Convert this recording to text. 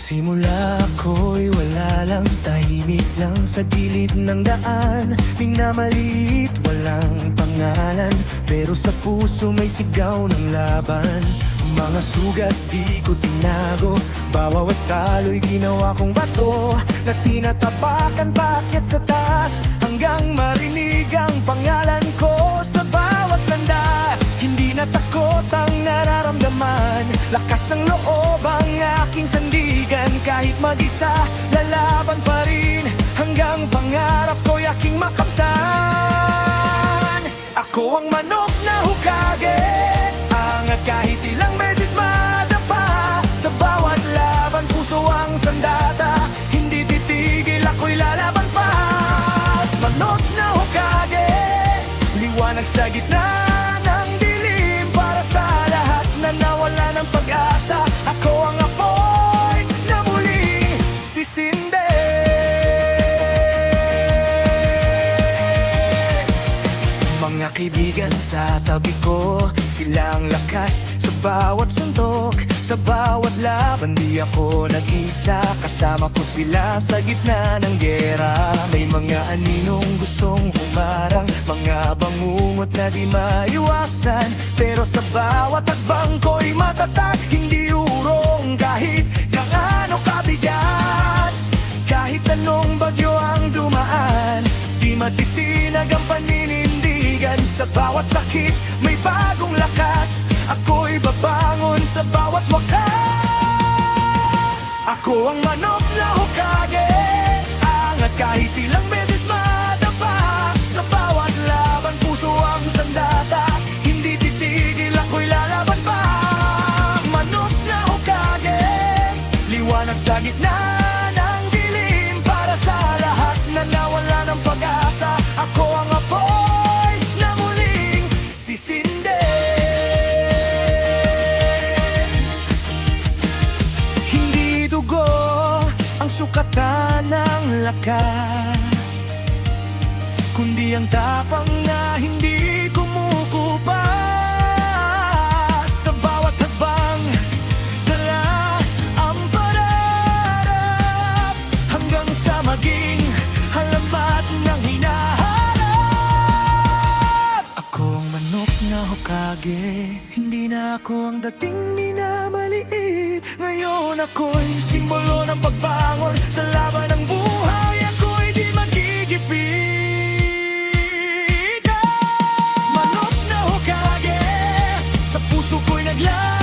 Simula ako'y wala lang, tahimik lang sa gilid ng daan. Minamaliit, walang pangalan, pero sa puso may sigaw ng laban. Mga sugat di ko tinago, bawat talo'y ginawa kong bato, na tinatapakan bakit sa taas, hanggang marinig ang pangalan ko sa bawat landas. Hindi na takot ang nararamdaman, lakas ng loob ang aking sandigan. Kahit mag-isa, lalaban pa rin, hanggang pangarap ko'y aking makamtan. Ako ang manok na hukage, angat kahit ilang beses madapa. Sa bawat laban, puso ang sandata, hindi titigil, ako'y lalaban pa. Manok na hukage, liwanag sa gitna ng dilim, para sa lahat na nawala ng pag-asa. Ako ang apoy na muling sisindi. Mga kaibigan sa tabi ko, silang lakas sa bawat suntok, sa bawat laban. Di ako nag-isa, kasama ko sila sa gitna ng gera. May mga aninong gustong humarang, mga bangungot na di maiwasan, pero sa bawat hakbang ko'y matatag, hindi urong kahit gaano kabigat. Kahit anong bagyo ang dumaan, di matitinag ang paninindigan. Sa bawat sakit, may bagong lakas, ako'y babangon sa bawat wakas. Ako ang manok na hukage, angat kahit ilang beses madapa. Sa bawat laban, puso ang sandata, hindi titigil, ako'y lalaban pa. Manok na hukage, liwanag sa gitna ng dilim, para sa lahat na nawala ng pag-asa. Ako ang apoy na muling sisindi. Hindi dugo ang sukatan ng lakas, kundi ang tapang na hindi kumukupas. Sa bawat hakbang, dala ang pangarap, hanggang sa maging halamat ng hinaharap. Ako ang manok na hukage, hindi na ako ang dating minamaliit. Ngayon ako'y simbolo ng pagbangon, sa laban ng buhay ako'y di magigipit. Manok na hukage, sa puso ko'y naglaban.